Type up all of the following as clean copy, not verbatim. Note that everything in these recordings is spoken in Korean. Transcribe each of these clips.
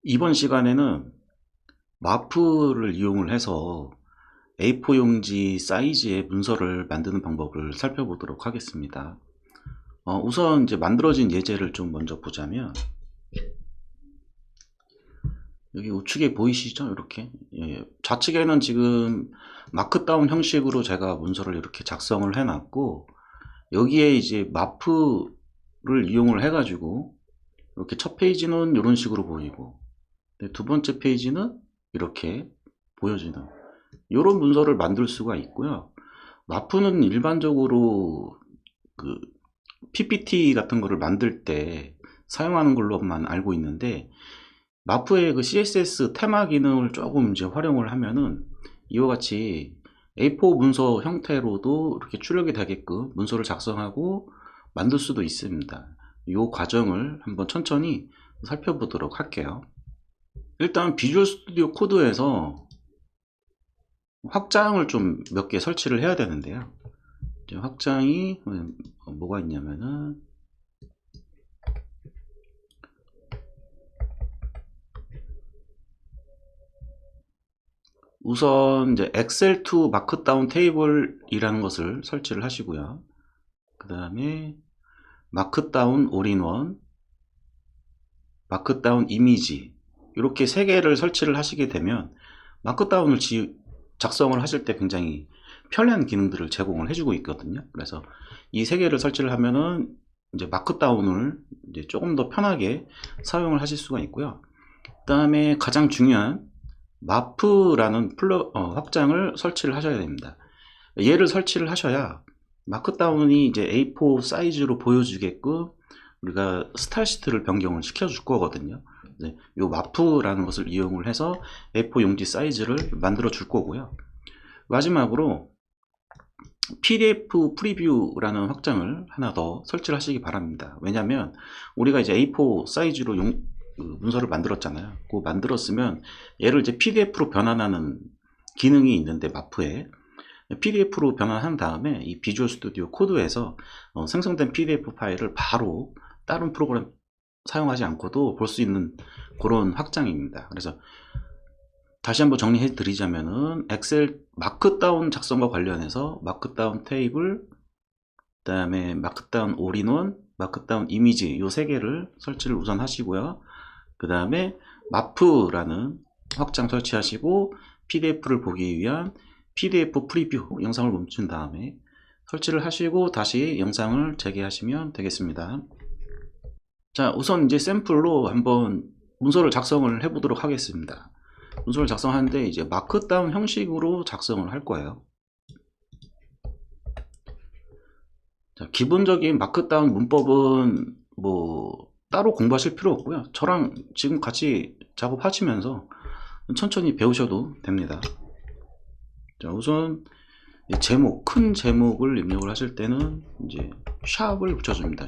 이번 시간에는 마프를 이용을 해서 A4 용지 사이즈의 문서를 만드는 방법을 살펴보도록 하겠습니다. 우선 이제 만들어진 예제를 좀 먼저 보자면, 여기 우측에 보이시죠? 이렇게. 좌측에는 지금 마크다운 형식으로 제가 문서를 이렇게 작성을 해놨고, 여기에 이제 마프를 이용을 해가지고 이렇게 첫 페이지는 이런 식으로 보이고, 두 번째 페이지는 이렇게 보여지는 이런 문서를 만들 수가 있고요. 마프는 일반적으로 그 PPT 같은 거를 만들 때 사용하는 걸로만 알고 있는데, 마프의 그 CSS 테마 기능을 조금 이제 활용을 하면은 이와 같이 A4 문서 형태로도 이렇게 출력이 되게끔 문서를 작성하고 만들 수도 있습니다. 이 과정을 한번 천천히 살펴보도록 할게요. 일단 비주얼 스튜디오 코드에서 확장을 좀 몇 개 설치를 해야 되는데요. 확장이 뭐가 있냐면은, 우선 이제 엑셀 투 마크다운 테이블이라는 것을 설치를 하시고요. 그 다음에 마크다운 올인원, 마크다운 이미지, 이렇게 세 개를 설치를 하시게 되면 마크다운을 작성을 하실 때 굉장히 편리한 기능들을 제공을 해주고 있거든요. 그래서 이 세 개를 설치를 하면은 이제 마크다운을 이제 조금 더 편하게 사용을 하실 수가 있고요. 그 다음에 가장 중요한 마프라는 확장을 설치를 하셔야 됩니다. 얘를 설치를 하셔야 마크다운이 이제 A4 사이즈로 보여주게끔 우리가 스타일 시트를 변경을 시켜줄 거거든요. 네, 요 마프라는 것을 이용을 해서 A4 용지 사이즈를 만들어 줄 거고요. 마지막으로 PDF 프리뷰라는 확장을 하나 더 설치를 하시기 바랍니다. 왜냐면 우리가 이제 A4 사이즈로 문서를 만들었잖아요. 그 만들었으면 얘를 이제 PDF로 변환하는 기능이 있는데, 마프에 PDF로 변환한 다음에 이 비주얼 스튜디오 코드에서 생성된 PDF 파일을 바로 다른 프로그램 사용하지 않고도 볼 수 있는 그런 확장입니다. 그래서 다시 한번 정리해 드리자면은, 엑셀 마크다운 작성과 관련해서 마크다운 테이블, 그 다음에 마크다운 올인원, 마크다운 이미지 요 세 개를 설치를 우선 하시고요. 그 다음에 마프라는 확장 설치하시고, PDF를 보기 위한 PDF 프리뷰 영상을 멈춘 다음에 설치를 하시고 다시 영상을 재개하시면 되겠습니다. 자, 우선 이제 샘플로 한번 문서를 작성을 해 보도록 하겠습니다. 문서를 작성하는데 이제 마크다운 형식으로 작성을 할 거예요. 자, 기본적인 마크다운 문법은 뭐 따로 공부하실 필요 없고요. 저랑 지금 같이 작업하시면서 천천히 배우셔도 됩니다. 자, 우선 제목, 큰 제목을 입력을 하실 때는 이제 샵을 붙여줍니다.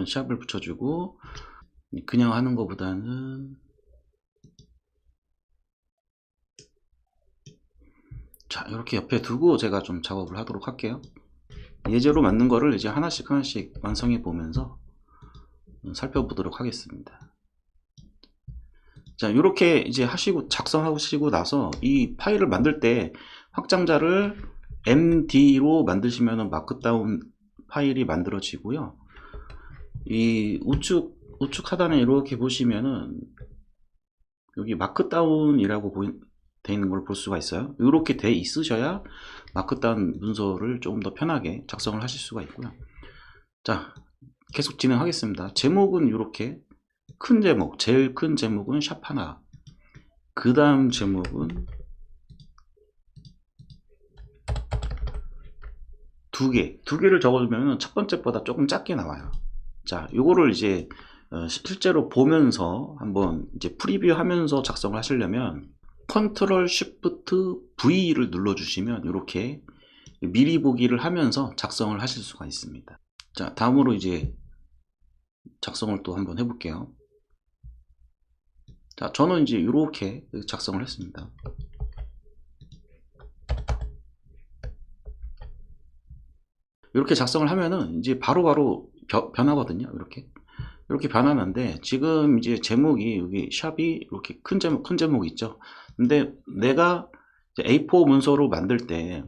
샵을 붙여주고, 그냥 하는 것보다는, 자, 이렇게 옆에 두고 제가 좀 작업을 하도록 할게요. 예제로 만든 거를 이제 하나씩 완성해 보면서 살펴보도록 하겠습니다. 자, 이렇게 이제 작성하시고 나서 이 파일을 만들 때 확장자를 MD로 만드시면 마크다운 파일이 만들어지고요. 이 우측 하단에 이렇게 보시면은 여기 마크다운이라고 돼 있는 걸 볼 수가 있어요. 이렇게 돼 있으셔야 마크다운 문서를 조금 더 편하게 작성을 하실 수가 있고요. 자, 계속 진행하겠습니다. 제목은 이렇게 큰 제목, 제일 큰 제목은 샵 하나, 그 다음 제목은 두 개를 적어주면 첫 번째보다 조금 작게 나와요. 자, 요거를 이제 실제로 보면서 한번 이제 프리뷰 하면서 작성을 하시려면 컨트롤 쉬프트 V를 눌러주시면 이렇게 미리 보기를 하면서 작성을 하실 수가 있습니다. 자, 다음으로 이제 작성을 또 한번 해볼게요. 자, 저는 이제 이렇게 작성을 했습니다. 이렇게 작성을 하면은 이제 바로바로 변하거든요. 이렇게 이렇게 변하는데, 지금 이제 제목이 여기 샵이 이렇게 큰 제목이 있죠. 근데 내가 A4 문서로 만들 때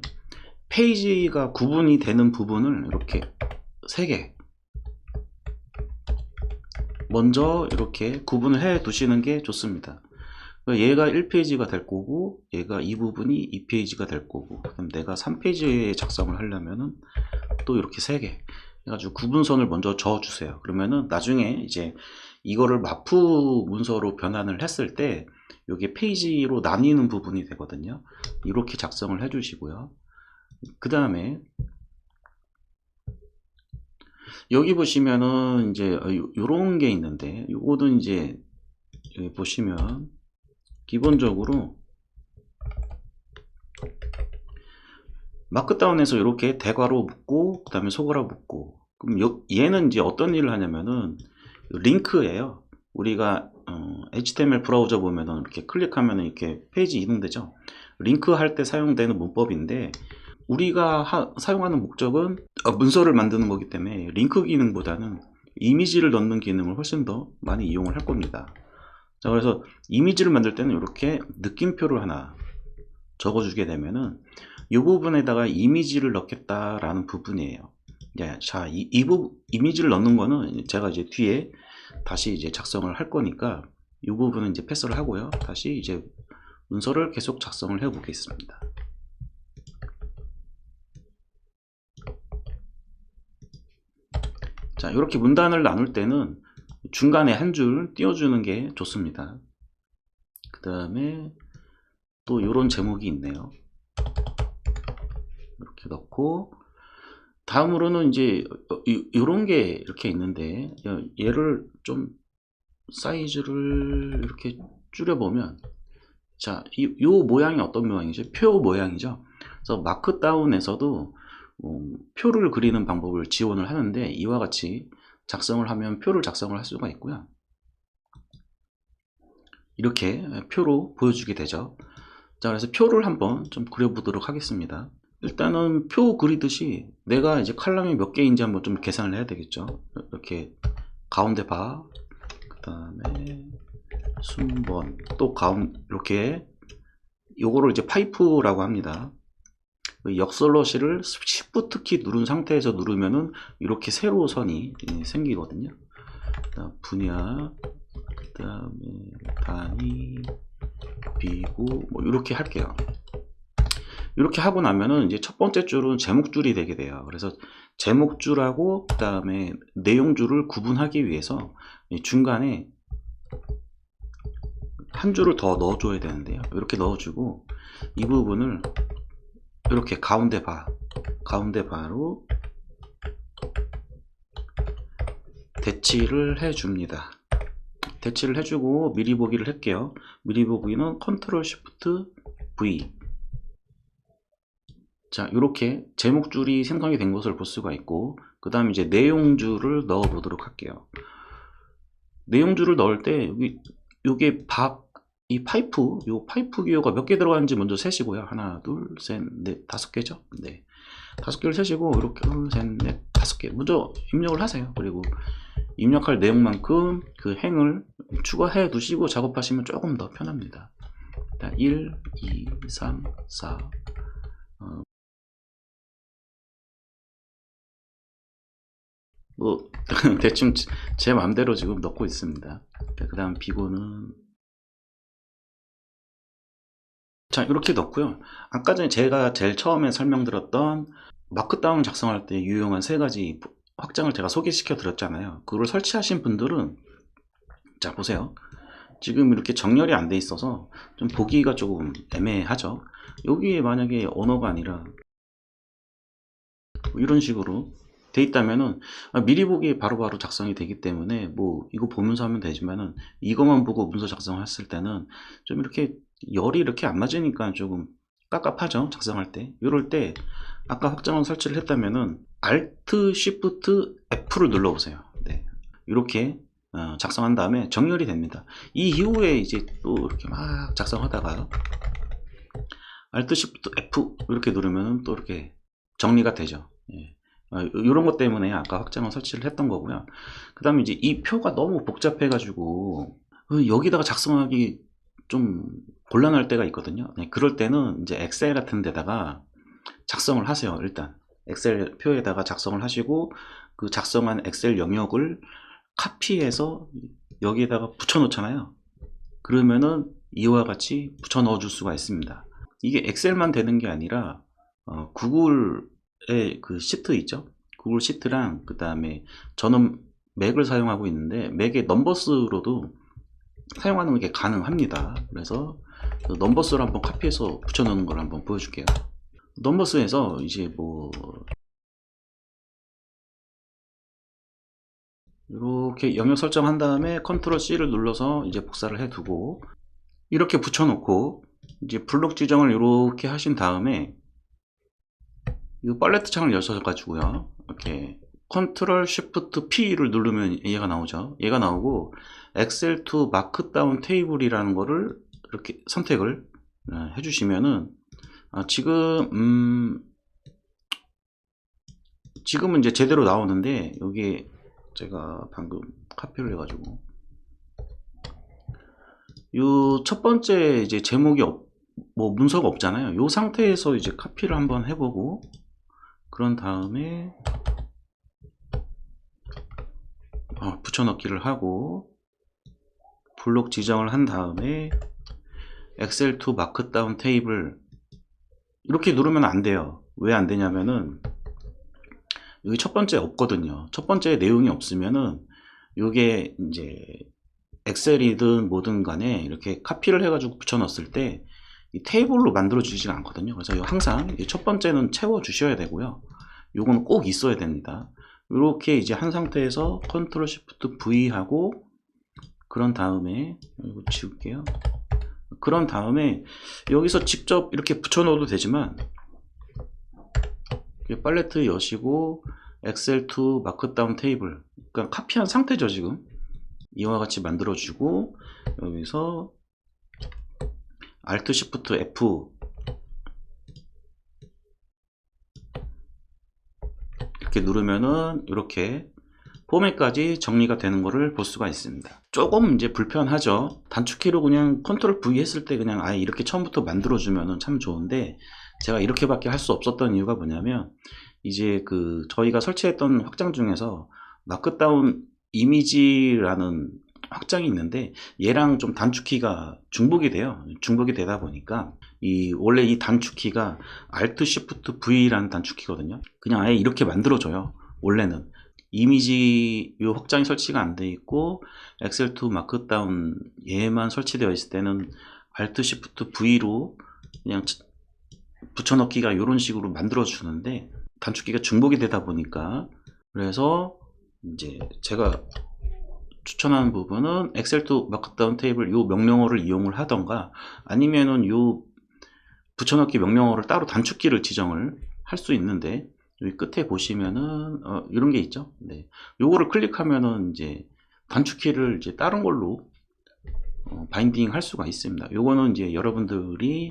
페이지가 구분이 되는 부분을 이렇게 3개 먼저 이렇게 구분을 해 두시는 게 좋습니다. 얘가 1페이지가 될 거고, 얘가 이 부분이 2페이지가 될 거고, 그럼 내가 3페이지에 작성을 하려면은 또 이렇게 3개 해가지고 구분선을 먼저 저어 주세요. 그러면은 나중에 이제 이거를 마프 문서로 변환을 했을 때 이게 페이지로 나뉘는 부분이 되거든요. 이렇게 작성을 해 주시고요. 그 다음에 여기 보시면은 이제 요런 게 있는데, 요거는 이제 여기 보시면 기본적으로 마크다운에서 이렇게 대괄호 묶고, 그 다음에 소괄호 묶고, 그럼 얘는 이제 어떤 일을 하냐면은 링크예요. 우리가 HTML 브라우저 보면은 이렇게 클릭하면 이렇게 페이지 이동되죠. 링크 할 때 사용되는 문법인데, 우리가 사용하는 목적은 문서를 만드는 거기 때문에 링크 기능보다는 이미지를 넣는 기능을 훨씬 더 많이 이용을 할 겁니다. 자, 그래서 이미지를 만들 때는 이렇게 느낌표를 하나 적어주게 되면은 이 부분에다가 이미지를 넣겠다라는 부분이에요. 자, 이미지를 넣는 거는 제가 이제 뒤에 다시 이제 작성을 할 거니까 이 부분은 이제 패스를 하고요. 다시 이제 문서를 계속 작성을 해 보겠습니다. 자, 이렇게 문단을 나눌 때는 중간에 한 줄 띄워주는 게 좋습니다. 그 다음에 또 이런 제목이 있네요. 이렇게 넣고, 다음으로는 이제 이런 게 이렇게 있는데, 얘를 좀 사이즈를 이렇게 줄여보면, 자, 요 모양이 어떤 모양이죠? 표 모양이죠. 그래서 마크다운에서도 표를 그리는 방법을 지원을 하는데, 이와 같이 작성을 하면 표를 작성을 할 수가 있고요. 이렇게 표로 보여주게 되죠. 자, 그래서 표를 한번 좀 그려보도록 하겠습니다. 일단은 표 그리듯이 내가 이제 칼럼이 몇 개인지 한번 좀 계산을 해야 되겠죠. 이렇게 가운데 바, 그 다음에 순번, 또 이렇게 요거를 이제 파이프라고 합니다. 역슬러시를 Shift 키 누른 상태에서 누르면은 이렇게 세로 선이 생기거든요. 분야, 그 다음에 단위, 비고, 뭐 이렇게 할게요. 이렇게 하고 나면은 이제 첫 번째 줄은 제목줄이 되게 돼요. 그래서 제목줄하고 그 다음에 내용줄을 구분하기 위해서 중간에 한 줄을 더 넣어줘야 되는데요. 이렇게 넣어주고 이 부분을 이렇게 가운데 바로 대치를 해줍니다. 대치를 해주고 미리 보기를 할게요. 미리 보기는 컨트롤 쉬프트 V. 자, 이렇게 제목줄이 생성이 된 것을 볼 수가 있고, 그 다음 이제 내용줄을 넣어 보도록 할게요. 내용줄을 넣을 때 요게 이 파이프, 요 파이프 기호가 몇 개 들어가는지 먼저 세시고요. 하나, 둘, 셋, 넷, 5개죠. 네, 5개를 세시고 이렇게 둘, 셋, 넷, 5개 먼저 입력을 하세요. 그리고 입력할 내용만큼 그 행을 추가해 두시고 작업하시면 조금 더 편합니다. 1, 2, 3, 4. 뭐 대충 제 맘대로 지금 넣고 있습니다. 그 다음 비고는, 자, 이렇게 넣고요. 아까 전에 제가 제일 처음에 설명드렸던 마크다운 작성할 때 유용한 3가지 확장을 제가 소개시켜 드렸잖아요. 그걸 설치하신 분들은, 자, 보세요. 지금 이렇게 정렬이 안 돼 있어서 좀 보기가 조금 애매하죠. 여기에 만약에 언어가 아니라 뭐 이런 식으로 돼 있다면은 미리 보기 바로바로 작성이 되기 때문에 뭐 이거 보면서 하면 되지만은 이것만 보고 문서 작성했을 때는 좀 이렇게 열이 이렇게 안 맞으니까 조금 깝깝하죠, 작성할 때. 이럴 때 아까 확장을 설치를 했다면은 Alt Shift F를 눌러 보세요. 네, 이렇게 작성한 다음에 정렬이 됩니다. 이 이후에 이제 또 이렇게 막 작성하다가 Alt Shift F 이렇게 누르면 또 이렇게 정리가 되죠. 예. 이런 것 때문에 아까 확장을 설치를 했던 거고요. 그 다음에 이제 이 표가 너무 복잡해 가지고 여기다가 작성하기 좀 곤란할 때가 있거든요. 네, 그럴 때는 이제 엑셀 같은 데다가 작성을 하세요. 일단 엑셀 표에다가 작성을 하시고 그 작성한 엑셀 영역을 카피해서 여기에다가 붙여 놓잖아요. 그러면은 이와 같이 붙여 넣어 줄 수가 있습니다. 이게 엑셀만 되는 게 아니라 구글의 그 시트 있죠. 구글 시트랑 그 다음에 저는 맥을 사용하고 있는데 맥의 넘버스로도 사용하는 게 가능합니다. 그래서 그 넘버스를 한번 카피해서 붙여 넣는 걸 한번 보여줄게요. 넘버스에서 이제 뭐 이렇게 영역 설정한 다음에 컨트롤 C를 눌러서 이제 복사를 해 두고 이렇게 붙여 놓고 이제 블록 지정을 이렇게 하신 다음에 이 팔레트 창을 여셔 가지고요. 이렇게 컨트롤 쉬프트 P를 누르면 얘가 나오죠. 얘가 나오고 엑셀 투 마크다운 테이블이라는 거를 이렇게 선택을 해주시면은 지금은 이제 제대로 나오는데 여기 제가 방금 카피를 해가지고 요 첫 번째 이제 제목이 뭐 문서가 없잖아요. 요 상태에서 이제 카피를 한번 해보고 그런 다음에 붙여넣기를 하고 블록 지정을 한 다음에 엑셀 투 마크다운 테이블 이렇게 누르면 안 돼요. 왜 안 되냐면은 여기 첫 번째 없거든요. 첫 번째 내용이 없으면은 요게 이제 엑셀이든 뭐든 간에 이렇게 카피를 해가지고 붙여 넣었을 때 이 테이블로 만들어 주지가 않거든요. 그래서 항상 첫 번째는 채워 주셔야 되고요. 요거는 꼭 있어야 됩니다. 이렇게 이제 한 상태에서 컨트롤 시프트 V 하고 그런 다음에 이거 지울게요. 그런 다음에 여기서 직접 이렇게 붙여 넣어도 되지만 팔레트 여시고 엑셀 투 마크다운 테이블 그러니까 카피한 상태죠. 지금 이와 같이 만들어 주고 여기서 Alt Shift F 이렇게 누르면은 이렇게 포맷까지 정리가 되는 것을 볼 수가 있습니다. 조금 이제 불편하죠. 단축키로 그냥 컨트롤 V 했을 때 그냥 아예 이렇게 처음부터 만들어 주면은 참 좋은데 제가 이렇게밖에 할 수 없었던 이유가 뭐냐면 이제 그 저희가 설치했던 확장 중에서 마크다운 이미지라는 확장이 있는데 얘랑 좀 단축키가 중복이 돼요. 중복이 되다 보니까 원래 이 단축키가 Alt Shift V라는 단축키거든요. 그냥 아예 이렇게 만들어줘요. 원래는 이미지 요 확장이 설치가 안 돼 있고 엑셀 투 마크다운 얘만 설치되어 있을 때는 Alt Shift V로 그냥 붙여넣기가 이런 식으로 만들어 주는데 단축키가 중복이 되다 보니까 그래서 이제 제가 추천하는 부분은 엑셀 투 마크다운 테이블 요 명령어를 이용을 하던가 아니면은 요 붙여넣기 명령어를 따로 단축키를 지정을 할 수 있는데 여기 끝에 보시면은 이런 게 있죠. 네, 요거를 클릭하면은 이제 단축키를 이제 다른 걸로 바인딩 할 수가 있습니다. 요거는 이제 여러분들이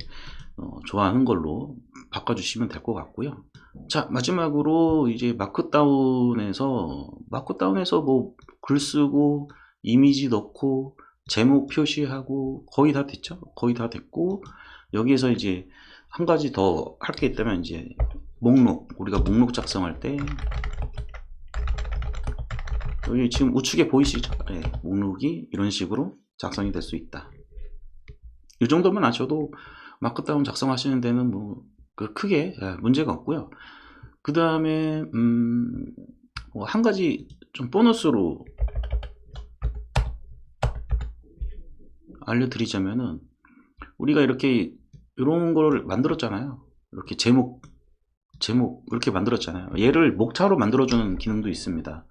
좋아하는 걸로 바꿔주시면 될 것 같고요. 자, 마지막으로 이제 마크다운에서 뭐 글 쓰고 이미지 넣고 제목 표시하고 거의 다 됐죠. 거의 다 됐고 여기에서 이제 한 가지 더 할 게 있다면 이제 목록, 우리가 목록 작성할 때 여기 지금 우측에 보이시죠? 네, 목록이 이런 식으로 작성이 될 수 있다. 이 정도만 아셔도 마크다운 작성하시는 데는 뭐 크게 문제가 없고요. 그 다음에 한 가지 좀 보너스로 알려드리자면은 우리가 이렇게 이런 걸 만들었잖아요. 이렇게 제목 이렇게 만들었잖아요. 얘를 목차로 만들어주는 기능도 있습니다.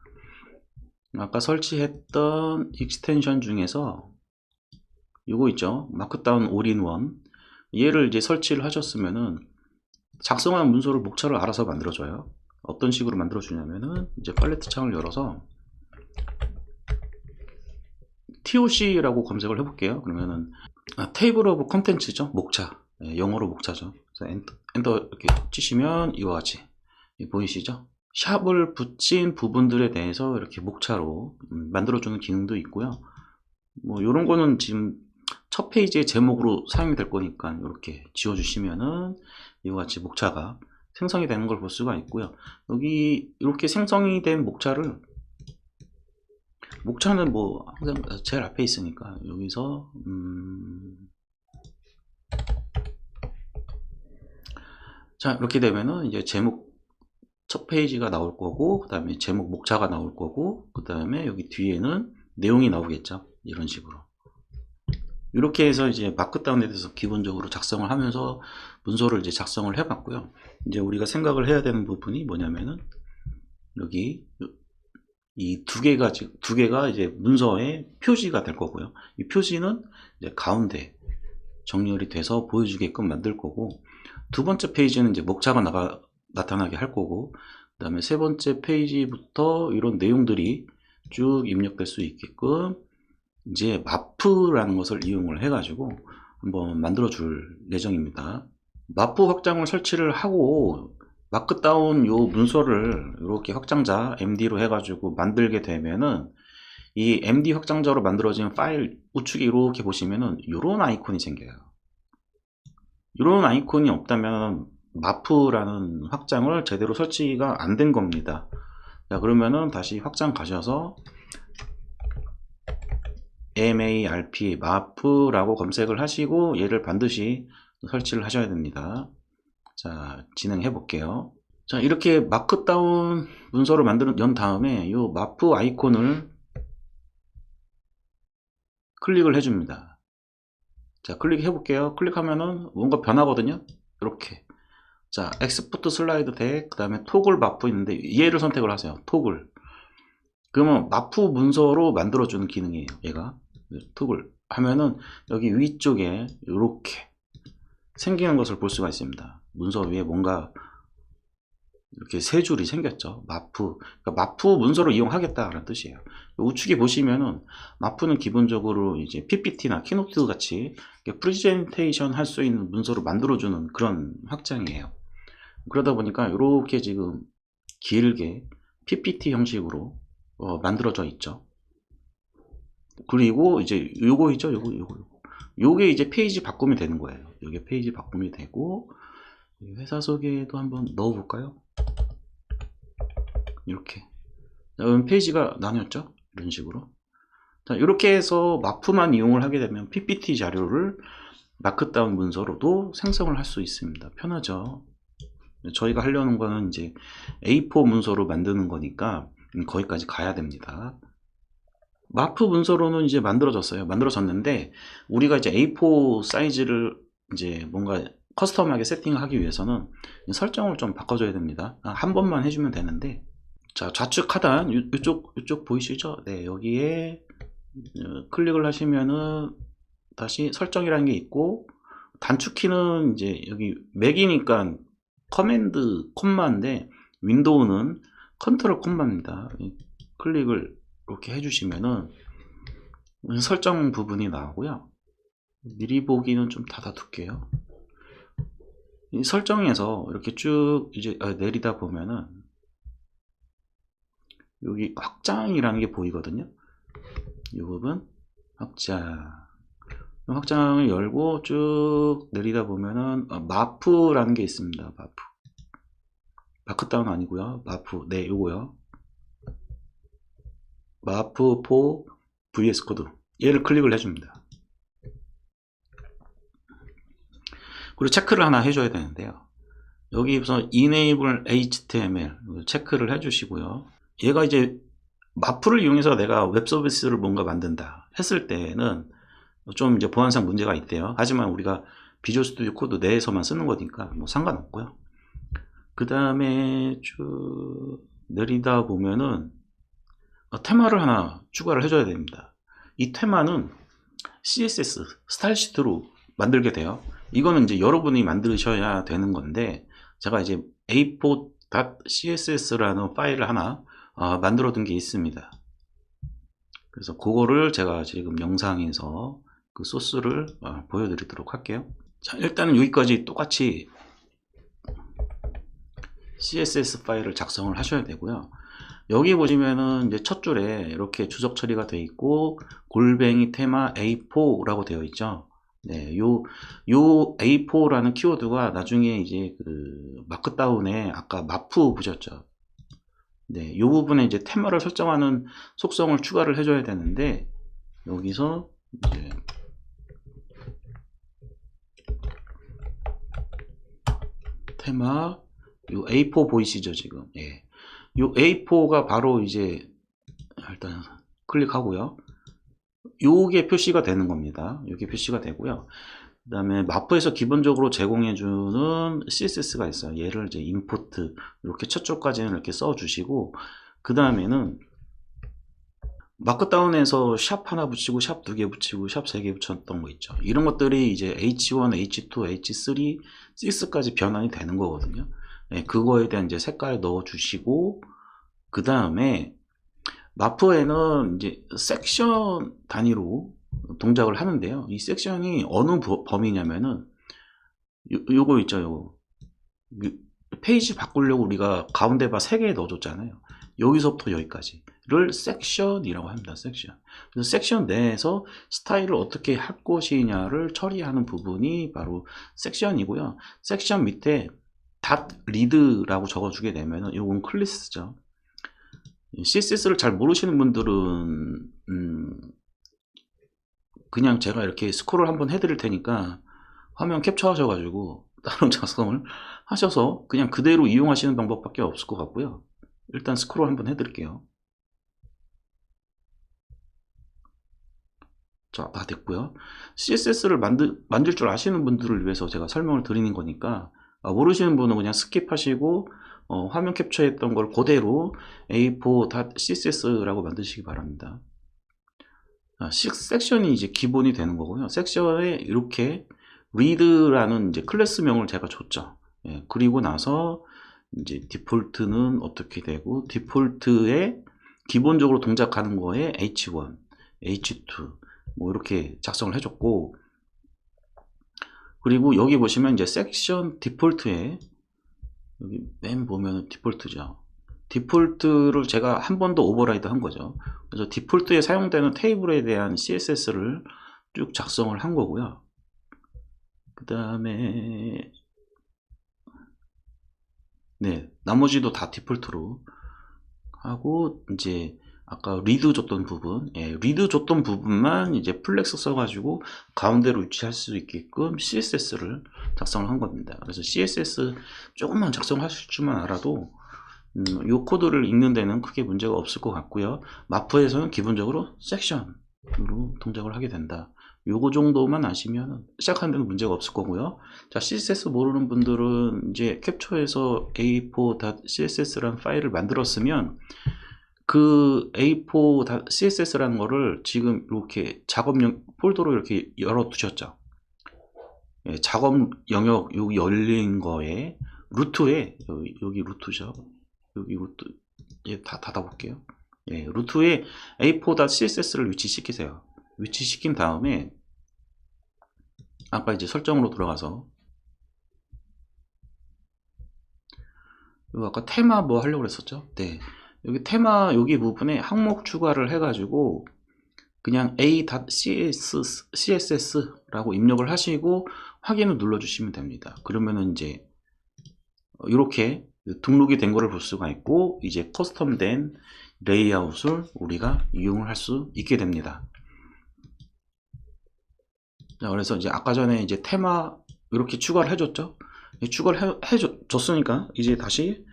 아까 설치했던 익스텐션 중에서 이거 있죠. 마크다운 올인원 얘를 이제 설치를 하셨으면은 작성한 문서를 목차를 알아서 만들어줘요. 어떤 식으로 만들어주냐면은 이제 팔레트 창을 열어서 TOC라고 검색을 해볼게요. 그러면은 테이블 오브 컨텐츠죠. 목차. 영어로 목차죠. 그래서 엔터 이렇게 치시면 이와 같이 보이시죠? 샵을 붙인 부분들에 대해서 이렇게 목차로 만들어주는 기능도 있고요. 뭐 이런 거는 지금 첫 페이지의 제목으로 사용이 될 거니까 이렇게 지워주시면은 이와 같이 목차가 생성이 되는 걸 볼 수가 있고요. 여기 이렇게 생성이 된 목차는 뭐 항상 제일 앞에 있으니까 여기서 자, 이렇게 되면은 이제 제목 첫 페이지가 나올 거고, 그 다음에 제목 목차가 나올 거고, 그 다음에 여기 뒤에는 내용이 나오겠죠. 이런 식으로. 이렇게 해서 이제 마크다운에 대해서 기본적으로 작성을 하면서 문서를 이제 작성을 해봤고요. 이제 우리가 생각을 해야 되는 부분이 뭐냐면은 여기 이 두 개가 이제 문서의 표지가 될 거고요. 이 표지는 이제 가운데 정렬이 돼서 보여주게끔 만들 거고, 두 번째 페이지는 이제 목차가 나타나게 할 거고, 그 다음에 세 번째 페이지부터 이런 내용들이 쭉 입력될 수 있게끔 이제 마프라는 것을 이용을 해가지고 한번 만들어 줄 예정입니다. 마프 확장을 설치를 하고 마크다운 요 문서를 이렇게 확장자 MD로 해가지고 만들게 되면은 이 MD 확장자로 만들어진 파일 우측에 이렇게 보시면은 이런 아이콘이 생겨요. 이런 아이콘이 없다면 마프라는 확장을 제대로 설치가 안 된 겁니다. 자, 그러면은 다시 확장 가셔서 MARP 마프라고 검색을 하시고 얘를 반드시 설치를 하셔야 됩니다. 자, 진행해 볼게요. 자, 이렇게 마크다운 문서를 연 다음에 이 마프 아이콘을 클릭을 해줍니다. 자, 클릭해 볼게요. 클릭하면은 뭔가 변하거든요. 이렇게. 자, 엑스포트 슬라이드 덱, 그 다음에 토글 마프 있는데 얘를 선택을 하세요. 토글. 그러면 마프 문서로 만들어주는 기능이에요. 얘가. 토글 하면은 여기 위쪽에 이렇게 생기는 것을 볼 수가 있습니다. 문서 위에 뭔가 이렇게 세 줄이 생겼죠. 마프. 그러니까 마프 문서로 이용하겠다라는 뜻이에요. 우측에 보시면은 마프는 기본적으로 이제 PPT나 키노트 같이 프레젠테이션 할 수 있는 문서로 만들어주는 그런 확장이에요. 그러다 보니까 이렇게 지금 길게 PPT 형식으로 만들어져 있죠. 그리고 이제 요거 있죠. 요게 이제 페이지 바꾸면 되는 거예요. 요게 페이지 바꾸면 되고, 회사 소개도 한번 넣어 볼까요? 이렇게 페이지가 나뉘었죠. 이런 식으로. 자, 이렇게 해서 마프만 이용을 하게 되면 PPT 자료를 마크다운 문서로도 생성을 할 수 있습니다. 편하죠. 저희가 하려는 거는 이제 A4 문서로 만드는 거니까 거기까지 가야 됩니다. 마프 문서로는 이제 만들어졌는데 우리가 이제 A4 사이즈를 이제 뭔가 커스텀하게 세팅하기 위해서는 설정을 좀 바꿔줘야 됩니다. 한 번만 해주면 되는데, 자, 좌측 하단 이쪽 보이시죠? 네, 여기에 클릭을 하시면은 다시 설정이라는 게 있고, 단축키는 이제 여기 맥이니까 커맨드 콤마인데 윈도우는 컨트롤 콤마입니다. 클릭을 이렇게 해주시면은 설정 부분이 나오고요. 미리 보기는 좀 닫아둘게요. 이 설정에서 이렇게 쭉 이제 내리다 보면은 여기 확장이라는 게 보이거든요. 이 부분 확장을 열고 쭉 내리다 보면은 마프라는 게 있습니다. 마크다운 아니고요. 마프. 네, 요거요. 마프 4 VS 코드. 얘를 클릭을 해줍니다. 그리고 체크를 하나 해줘야 되는데요. 여기서 Enable HTML 체크를 해주시고요. 얘가 이제 마프를 이용해서 내가 웹 서비스를 뭔가 만든다 했을 때는 좀 이제 보안상 문제가 있대요. 하지만 우리가 비주얼 스튜디오 코드 내에서만 쓰는 거니까 뭐 상관없고요. 그 다음에 쭉 내리다 보면은 테마를 하나 추가를 해줘야 됩니다. 이 테마는 CSS 스타일 시트로 만들게 돼요. 이거는 이제 여러분이 만드셔야 되는 건데, 제가 이제 a4.css라는 파일을 하나 만들어 둔 게 있습니다. 그래서 그거를 제가 지금 영상에서 그 소스를 보여드리도록 할게요. 자, 일단은 여기까지 똑같이 CSS 파일을 작성을 하셔야 되고요. 여기 보시면은 이제 첫 줄에 이렇게 주석 처리가 되어 있고 골뱅이 테마 A4라고 되어 있죠. 네, 요 A4라는 키워드가 나중에 이제 그 마크다운에 아까 마프 보셨죠? 네, 요 부분에 이제 테마를 설정하는 속성을 추가를 해줘야 되는데 여기서 이제 테마 요 A4 보이시죠 지금? 예. 요 A4가 바로 이제 일단 클릭하고요. 요게 표시가 되는 겁니다. 요게 표시가 되고요. 그 다음에 마프에서 기본적으로 제공해주는 CSS가 있어요. 얘를 이제 임포트 이렇게 첫 줄까지는 이렇게 써주시고 그 다음에는 마크다운에서 샵 하나 붙이고 샵 2개 붙이고 샵 3개 붙였던 거 있죠. 이런 것들이 이제 H1, H2, H3, 6까지 변환이 되는 거거든요. 네, 그거에 대한 이제 색깔 넣어 주시고 그 다음에 마프에는 이제 섹션 단위로 동작을 하는데요. 이 섹션이 어느 범위냐면은 요거 있죠. 페이지 바꾸려고 우리가 가운데 바 3개 넣어줬잖아요. 여기서부터 여기까지를 섹션이라고 합니다. 섹션. 그래서 섹션 내에서 스타일을 어떻게 할 것이냐를 처리하는 부분이 바로 섹션이고요. 섹션 밑에 .read라고 적어주게 되면 이건 클래스죠. CSS를 잘 모르시는 분들은 그냥 제가 이렇게 스크롤 한번 해드릴 테니까 화면 캡처 하셔가지고 다른 작성을 하셔서 그냥 그대로 이용하시는 방법밖에 없을 것 같고요. 일단 스크롤 한번 해드릴게요. 자, 다 됐고요. CSS를 만들 줄 아시는 분들을 위해서 제가 설명을 드리는 거니까 모르시는 분은 그냥 스킵하시고 화면 캡처했던 걸 그대로 a4.css라고 만드시기 바랍니다. 섹션이 이제 기본이 되는 거고요. 섹션에 이렇게 read라는 이제 클래스명을 제가 줬죠. 예, 그리고 나서 이제 디폴트는 어떻게 되고 디폴트에 기본적으로 동작하는 거에 H1, H2 뭐 이렇게 작성을 해줬고 그리고 여기 보시면 이제 섹션 디폴트에 여기 맨 보면 디폴트죠. 디폴트를 제가 한 번 더 오버라이드 한 거죠. 그래서 디폴트에 사용되는 테이블에 대한 CSS를 쭉 작성을 한 거고요. 그 다음에 네, 나머지도 다 디폴트로 하고 이제 아까 리드 줬던 부분, 리드 줬던 부분만 이제 플렉스 써가지고 가운데로 위치할 수 있게끔 CSS를 작성을 한 겁니다. 그래서 CSS 조금만 작성하실 줄만 알아도 이 코드를 읽는 데는 크게 문제가 없을 것 같고요. 마프에서는 기본적으로 섹션으로 동작을 하게 된다. 요거 정도만 아시면 시작하는 데는 문제가 없을 거고요. 자, CSS 모르는 분들은 이제 캡처해서 a4.css라는 파일을 만들었으면 그 a4.css라는 거를 지금 이렇게 작업용 폴더로 이렇게 열어 두셨죠. 예, 작업 영역 여기 열린 거에 루트에 여기 루트죠. 여기 루트 다 닫아 볼게요. 예, 루트에 a4.css를 위치시키세요. 위치시킨 다음에 아까 이제 설정으로 들어가서 아까 테마 뭐 하려고 그랬었죠? 네, 여기 테마 여기 부분에 항목 추가를 해가지고 그냥 a.css라고 입력을 하시고 확인을 눌러주시면 됩니다. 그러면은 이제 이렇게 등록이 된 거를 볼 수가 있고 이제 커스텀된 레이아웃을 우리가 이용을 할 수 있게 됩니다. 자, 그래서 이제 아까 전에 이제 테마 이렇게 추가를 해줬죠. 추가를 해줬으니까 이제 다시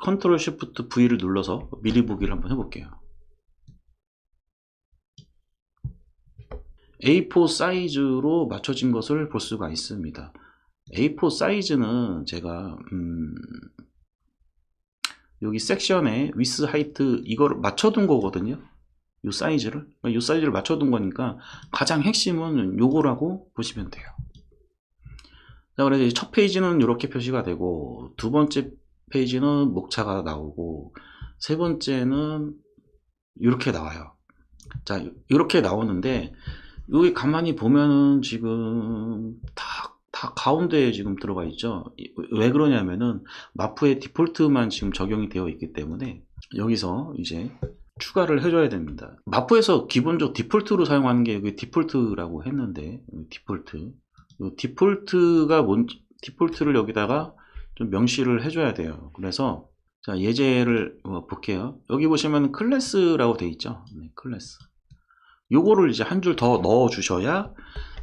컨트롤 쉬프트 V를 눌러서 미리 보기를 한번 해볼게요. A4 사이즈로 맞춰진 것을 볼 수가 있습니다. A4 사이즈는 제가 여기 섹션에 위스 하이트 이거를 맞춰둔 거거든요. 이 사이즈를 맞춰둔 거니까 가장 핵심은 요거라고 보시면 돼요. 자, 그래서 첫 페이지는 이렇게 표시가 되고 두 번째 페이지는 목차가 나오고 세 번째는 이렇게 나와요. 자, 이렇게 나오는데 여기 가만히 보면은 지금 다 가운데에 지금 들어가 있죠. 왜 그러냐면은 마프의 디폴트만 지금 적용이 되어 있기 때문에 여기서 이제 추가를 해줘야 됩니다. 마프에서 기본적으로 디폴트로 사용하는 게 여기 디폴트라고 했는데, 디폴트가 디폴트를 여기다가 좀 명시를 해줘야 돼요. 그래서 자, 예제를 볼게요. 여기 보시면 클래스라고 돼 있죠. 네, 클래스. 요거를 이제 한 줄 더 넣어 주셔야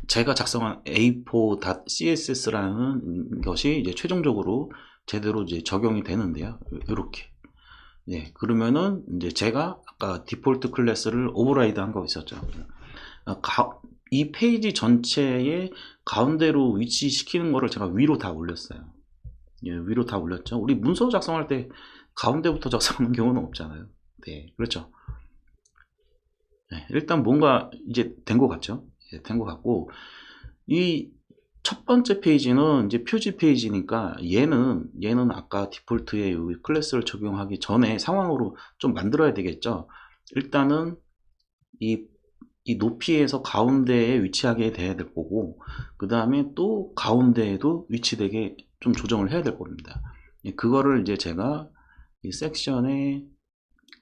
제가 작성한 a4.css라는 것이 이제 최종적으로 제대로 이제 적용이 되는데요. 이렇게. 네, 그러면은 이제 제가 아까 디폴트 클래스를 오버라이드 한 거 있었죠. 이 페이지 전체에 가운데로 위치시키는 거를 제가 위로 다 올렸어요. 예, 위로 다 올렸죠. 우리 문서 작성할 때 가운데부터 작성하는 경우는 없잖아요. 네, 그렇죠. 네, 일단 뭔가 이제 된 것 같죠. 예, 된 것 같고, 이 첫 번째 페이지는 이제 표지 페이지니까 얘는 아까 디폴트에 여기 클래스를 적용하기 전에 상황으로 좀 만들어야 되겠죠. 일단은 이 높이에서 가운데에 위치하게 돼야 될 거고, 그 다음에 또 가운데에도 위치되게 좀 조정을 해야 될 겁니다. 그거를 이제 제가 이 섹션에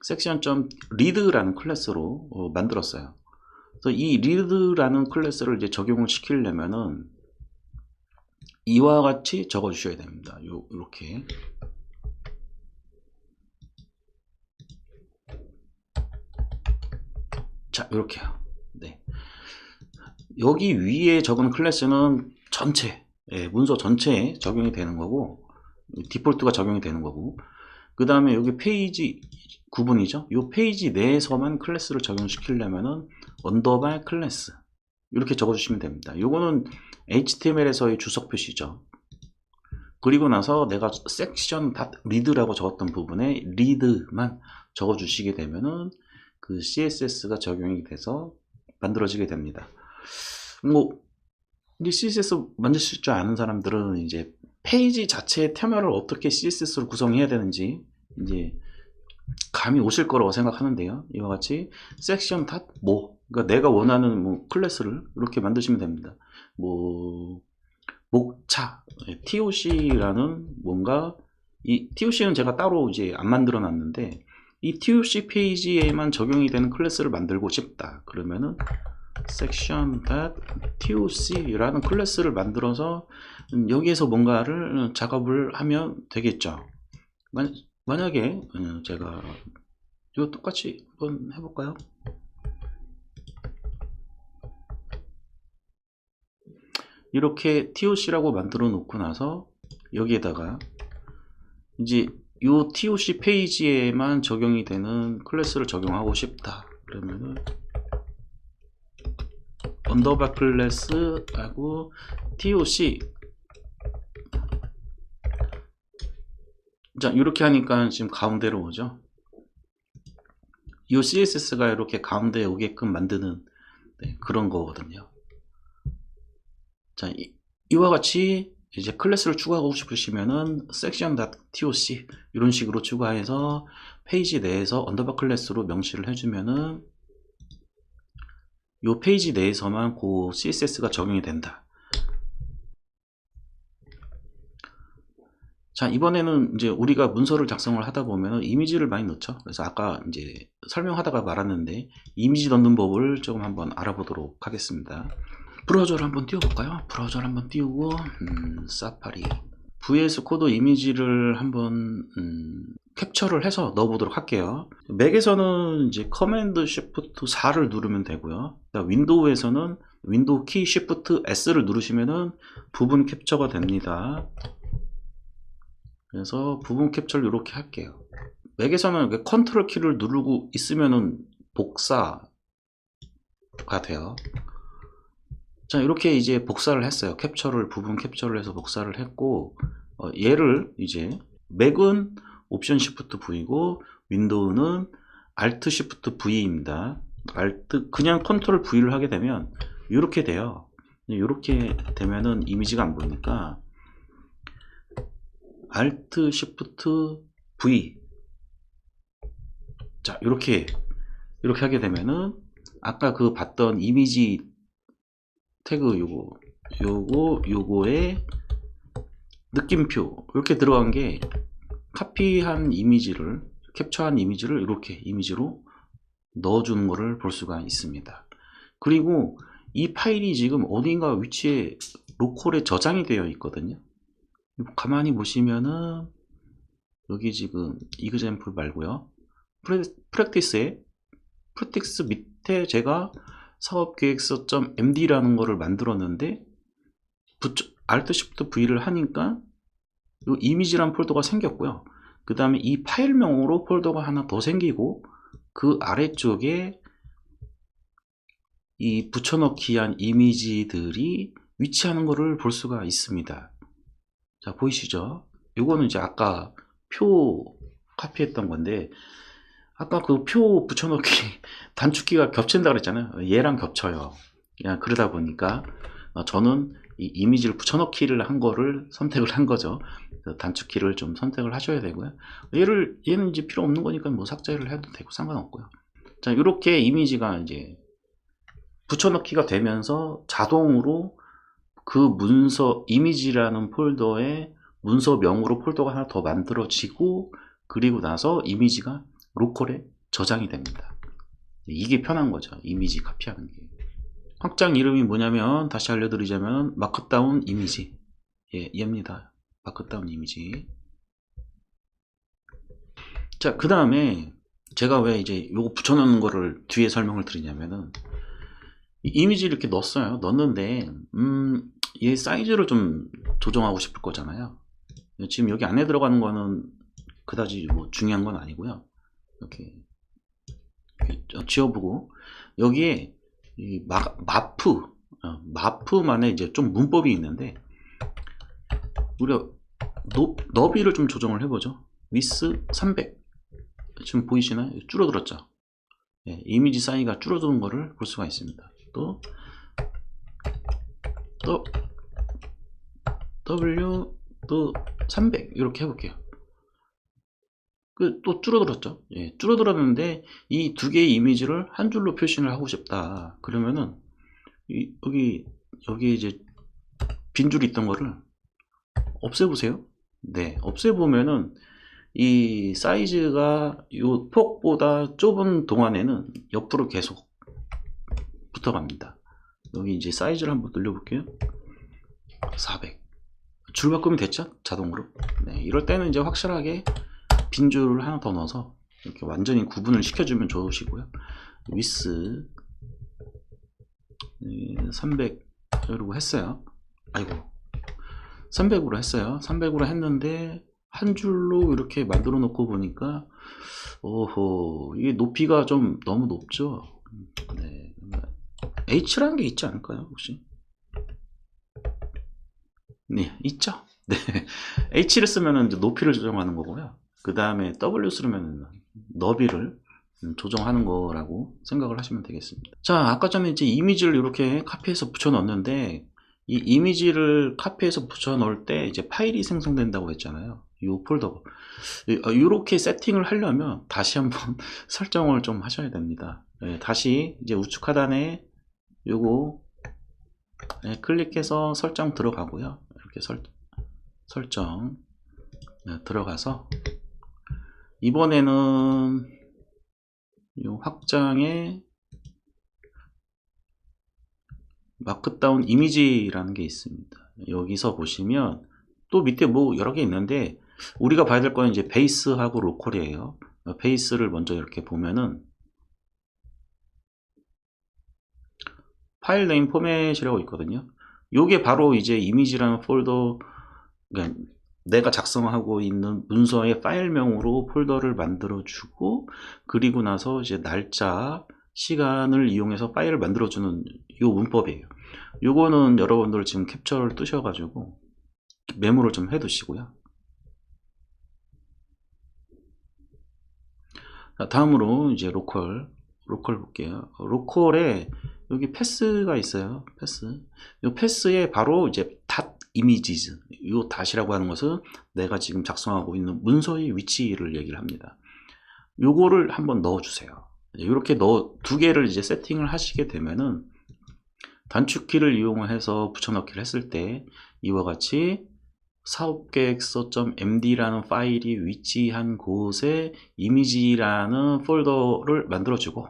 section.read라는 클래스로 만들었어요. 그래서 이 read라는 클래스를 이제 적용을 시키려면은 이와 같이 적어 주셔야 됩니다. 요렇게. 자, 요렇게요. 네. 여기 위에 적은 클래스는 전체, 문서 전체에 적용이 되는 거고, 디폴트가 적용이 되는 거고, 그 다음에 여기 페이지 구분이죠. 이 페이지 내에서만 클래스를 적용시키려면은 언더바 클래스 이렇게 적어주시면 됩니다. 요거는 HTML에서의 주석 표시죠. 그리고 나서 내가 section.read라고 적었던 부분에 read만 적어주시게 되면은 그 CSS가 적용이 돼서 만들어지게 됩니다. 뭐 이제 CSS 만드실 줄 아는 사람들은 이제 페이지 자체의 테마를 어떻게 CSS로 구성해야 되는지 이제 감이 오실 거라고 생각하는데요. 이와 같이 section.뭐 그러니까 내가 원하는 뭐 클래스를 이렇게 만드시면 됩니다. 뭐 목차 TOC라는 뭔가 이 TOC는 제가 따로 이제 안 만들어 놨는데 이 TOC 페이지에만 적용이 되는 클래스를 만들고 싶다. 그러면은 section.toc라는 클래스를 만들어서 여기에서 뭔가를 작업을 하면 되겠죠. 만약에 제가 이거 똑같이 한번 해볼까요? 이렇게 TOC라고 만들어 놓고 나서 여기에다가 이제 이 TOC 페이지에만 적용이 되는 클래스를 적용하고 싶다. 그러면은 언더바 클래스하고 TOC. 자, 이렇게 하니까 지금 가운데로 오죠. 이 CSS가 이렇게 가운데에 오게끔 만드는 그런 거거든요. 자, 이와 같이 이제 클래스를 추가하고 싶으시면은 section.toc 이런 식으로 추가해서 페이지 내에서 언더바 클래스로 명시를 해주면은 이 페이지 내에서만 그 CSS가 적용이 된다. 자, 이번에는 이제 우리가 문서를 작성을 하다 보면 이미지를 많이 넣죠. 그래서 아까 이제 설명하다가 말았는데 이미지 넣는 법을 조금 한번 알아보도록 하겠습니다. 브라우저를 한번 띄워볼까요? 브라우저를 한번 띄우고 사파리 VS 코드 이미지를 한번 캡처를 해서 넣어보도록 할게요. 맥에서는 이제 커맨드 쉬프트 4를 누르면 되고요. 윈도우에서는 윈도우 키 쉬프트 S를 누르시면은 부분 캡처가 됩니다. 그래서 부분 캡처를 이렇게 할게요. 맥에서는 컨트롤 키를 누르고 있으면은 복사가 돼요. 자, 이렇게 이제 복사를 했어요. 부분 캡처를 해서 복사를 했고, 얘를 이제 맥은 옵션 시프트 V고 윈도우는 알트 시프트 V입니다. 그냥 컨트롤 V를 하게 되면 이렇게 돼요. 이렇게 되면은 이미지가 안 보이니까 알트 시프트 V. 자, 이렇게 하게 되면은 아까 그 봤던 이미지 태그 요거 요거에 느낌표 이렇게 들어간 게 카피한 이미지를 캡처한 이미지를 이렇게 이미지로 넣어주는 것을 볼 수가 있습니다. 그리고 이 파일이 지금 어딘가 위치에 로컬에 저장이 되어 있거든요. 가만히 보시면은 여기 지금 이그젬플 말고요, 프랙티스 밑에 제가 사업계획서.md라는 거를 만들었는데 Alt Shift V를 하니까 이 이미지란 폴더가 생겼고요. 그 다음에 이 파일명으로 폴더가 하나 더 생기고 그 아래쪽에 이 붙여넣기한 이미지들이 위치하는 것을 볼 수가 있습니다. 자, 보이시죠? 요거는 이제 아까 표 카피했던 건데, 아까 그 표 붙여넣기 단축키가 겹친다 그랬잖아요. 얘랑 겹쳐요. 그냥 그러다 보니까 저는 이 이미지를 붙여넣기를 한 거를 선택을 한 거죠. 단축키를 좀 선택을 하셔야 되고요. 얘는 이제 필요 없는 거니까 뭐 삭제를 해도 되고 상관없고요. 자, 이렇게 이미지가 이제 붙여넣기가 되면서 자동으로 그 문서 이미지라는 폴더에 문서명으로 폴더가 하나 더 만들어지고, 그리고 나서 이미지가 로컬에 저장이 됩니다. 이게 편한 거죠. 이미지 카피하는 게. 확장 이름이 뭐냐면, 다시 알려드리자면 마크다운 이미지. 예, 얘입니다. 마크다운 이미지. 자, 그 다음에 제가 왜 이제 요거 붙여넣는 거를 뒤에 설명을 드리냐면은, 이미지를 이렇게 넣었어요. 넣었는데 얘 사이즈를 좀 조정하고 싶을 거잖아요. 지금 여기 안에 들어가는 거는 그다지 뭐 중요한 건 아니고요. 이렇게 지워보고, 여기에 이 마프만의 이제 좀 문법이 있는데, 우리가 너비를 좀 조정을 해보죠. 위스 300. 지금 보이시나요? 줄어들었죠. 예, 이미지 사이즈가 줄어드는 거를 볼 수가 있습니다. 또 W 또 300 이렇게 해볼게요. 또 줄어들었죠. 예, 줄어들었는데 이 두 개의 이미지를 한 줄로 표시를 하고 싶다. 그러면은 여기 이제 빈 줄이 있던 거를 없애보세요. 네, 없애보면은 이 사이즈가 이 폭보다 좁은 동안에는 옆으로 계속 붙어갑니다. 여기 이제 사이즈를 한번 늘려볼게요. 400. 줄 바꾸면 됐죠? 자동으로. 네, 이럴 때는 이제 확실하게 빈 줄을 하나 더 넣어서 이렇게 완전히 구분을 시켜주면 좋으시고요. 위스 300 이러고 했어요. 아이고, 300으로 했어요. 300으로 했는데 한 줄로 이렇게 만들어 놓고 보니까, 오호, 이게 높이가 좀 너무 높죠. 네, H라는 게 있지 않을까요, 혹시? 네, 있죠. 네, H를 쓰면 이제 높이를 조정하는 거고요. 그 다음에 W 쓰면 너비를 조정하는 거라고 생각을 하시면 되겠습니다. 자, 아까 전에 이제 이미지를 이렇게 카피해서 붙여 넣었는데, 이 이미지를 카피해서 붙여 넣을 때 이제 파일이 생성된다고 했잖아요. 이 폴더. 이렇게 세팅을 하려면 다시 한번 설정을 좀 하셔야 됩니다. 네, 다시 이제 우측 하단에 요거 클릭해서 설정 들어가고요. 이렇게 설정 들어가서, 이번에는 요 확장에 마크다운 이미지라는 게 있습니다. 여기서 보시면 또 밑에 뭐 여러 개 있는데, 우리가 봐야 될 건 이제 베이스하고 로컬이에요. 베이스를 먼저 이렇게 보면은 파일 네임 포맷이라고 있거든요. 요게 바로 이제 이미지라는 폴더, 그러니까 내가 작성하고 있는 문서의 파일명으로 폴더를 만들어 주고, 그리고 나서 이제 날짜 시간을 이용해서 파일을 만들어 주는 요 문법이에요. 요거는 여러분들 지금 캡처를 뜨셔 가지고 메모를 좀 해 두시고요. 다음으로 이제 로컬 볼게요. 로컬에 여기 패스가 있어요. 패스. 이 패스에 바로 이제 닷 이미지즈, 이 닷이라고 하는 것은 내가 지금 작성하고 있는 문서의 위치를 얘기를 합니다. 요거를 한번 넣어 주세요. 이렇게 두 개를 이제 세팅을 하시게 되면은 단축키를 이용해서 붙여넣기를 했을 때 이와 같이 사업계획서.md라는 파일이 위치한 곳에 이미지라는 폴더를 만들어주고,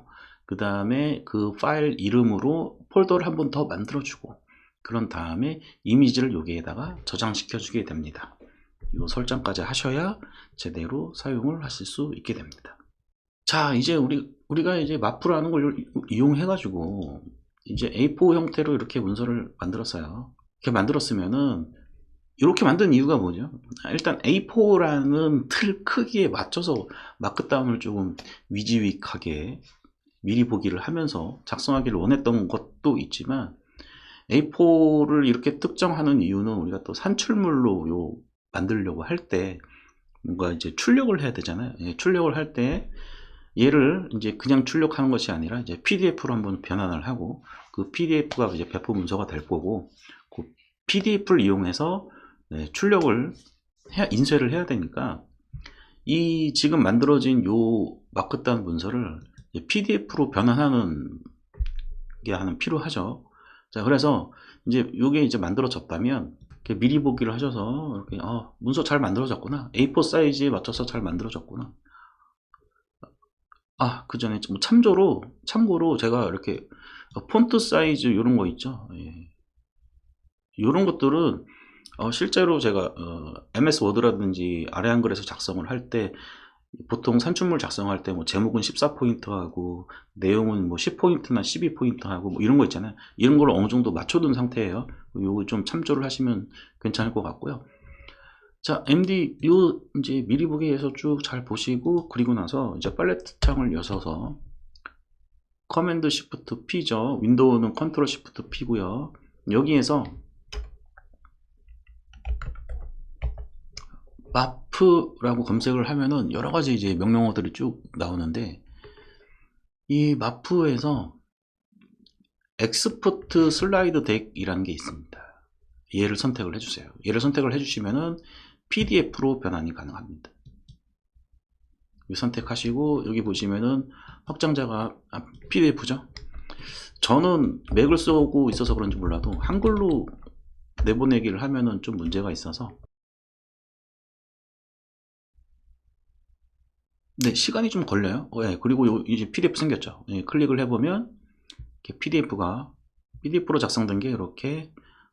그 다음에 그 파일 이름으로 폴더를 한 번 더 만들어주고, 그런 다음에 이미지를 여기에다가 저장시켜 주게 됩니다. 이 설정까지 하셔야 제대로 사용을 하실 수 있게 됩니다. 자, 이제 우리가 이제 마프라는 걸 이용해 가지고 이제 A4 형태로 이렇게 문서를 만들었어요. 이렇게 만들었으면은, 이렇게 만든 이유가 뭐죠? 일단 A4라는 틀 크기에 맞춰서 마크다운을 조금 위지윅하게 미리 보기를 하면서 작성하기를 원했던 것도 있지만, A4를 이렇게 특정하는 이유는 우리가 또 산출물로 만들려고 할 때 뭔가 이제 출력을 해야 되잖아요. 출력을 할 때 얘를 이제 그냥 출력하는 것이 아니라 이제 PDF로 한번 변환을 하고, 그 PDF가 이제 배포 문서가 될 거고, 그 PDF를 이용해서 출력을 인쇄를 해야 되니까, 이 지금 만들어진 요 마크다운 문서를 PDF로 변환하는 게 하나 필요하죠. 자, 그래서 이제 요게 이제 만들어졌다면 미리 보기를 하셔서 이렇게 문서 잘 만들어졌구나, A4 사이즈에 맞춰서 잘 만들어졌구나. 그 전에 뭐 참고로 제가 이렇게 폰트 사이즈 이런 거 있죠. 이런 것들은 실제로 제가 MS 워드라든지 아래 한글에서 작성을 할 때, 보통 산출물 작성할 때 뭐 제목은 14포인트 하고 내용은 뭐 10포인트나 12포인트 하고 뭐 이런 거 있잖아요. 이런 걸 어느 정도 맞춰둔 상태예요. 요거 좀 참조를 하시면 괜찮을 것 같고요. 자, MD 요 이제 미리 보기에서 쭉 잘 보시고, 그리고 나서 이제 팔레트 창을 여셔서 커맨드 시프트 P죠. 윈도우는 컨트롤 시프트 P고요. 여기에서 마프라고 검색을 하면은 여러 가지 이제 명령어들이 쭉 나오는데, 이 마프에서 엑스포트 슬라이드 덱이라는 게 있습니다. 얘를 선택을 해주세요. 얘를 선택을 해주시면은 PDF로 변환이 가능합니다. 선택하시고 여기 보시면은 확장자가 PDF죠. 저는 맥을 쓰고 있어서 그런지 몰라도 한글로 내보내기를 하면은 좀 문제가 있어서, 네, 시간이 좀 걸려요. 그리고 이제 PDF 생겼죠. 클릭을 해보면 이렇게 PDF로 작성된 게 이렇게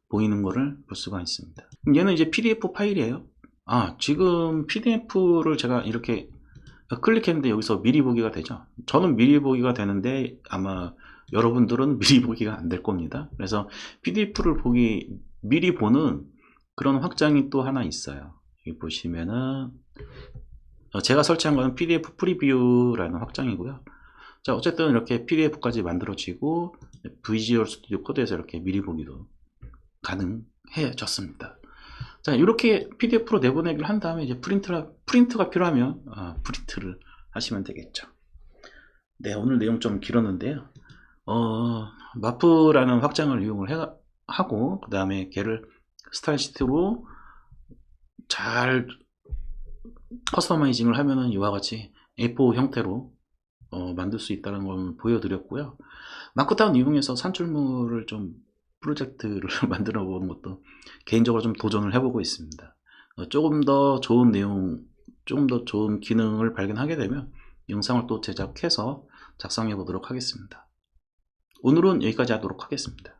보이는 거를 볼 수가 있습니다. 얘는 이제 PDF 파일이에요. 지금 PDF를 제가 이렇게 클릭했는데 여기서 미리 보기가 되죠. 저는 미리 보기가 되는데 아마 여러분들은 미리 보기가 안 될 겁니다. 그래서 PDF를 미리 보는 그런 확장이 또 하나 있어요. 여기 보시면은 제가 설치한 거는 PDF 프리뷰라는 확장이고요. 자, 어쨌든 이렇게 PDF까지 만들어지고 비주얼 스튜디오 코드에서 이렇게 미리 보기도 가능해졌습니다. 자, 이렇게 PDF로 내보내기를 한 다음에 이제 프린트가 필요하면 프린트를 하시면 되겠죠. 네, 오늘 내용 좀 길었는데요. 마프라는 확장을 이용을 하고, 그 다음에 걔를 스타일 시트로 잘 커스터마이징을 하면은 이와 같이 A4 형태로 만들 수 있다는 걸 보여드렸고요. 마크다운 이용해서 산출물을 좀 프로젝트를 만들어 보는 것도 개인적으로 좀 도전을 해보고 있습니다. 조금 더 좋은 내용, 조금 더 좋은 기능을 발견하게 되면 영상을 또 제작해서 작성해 보도록 하겠습니다. 오늘은 여기까지 하도록 하겠습니다.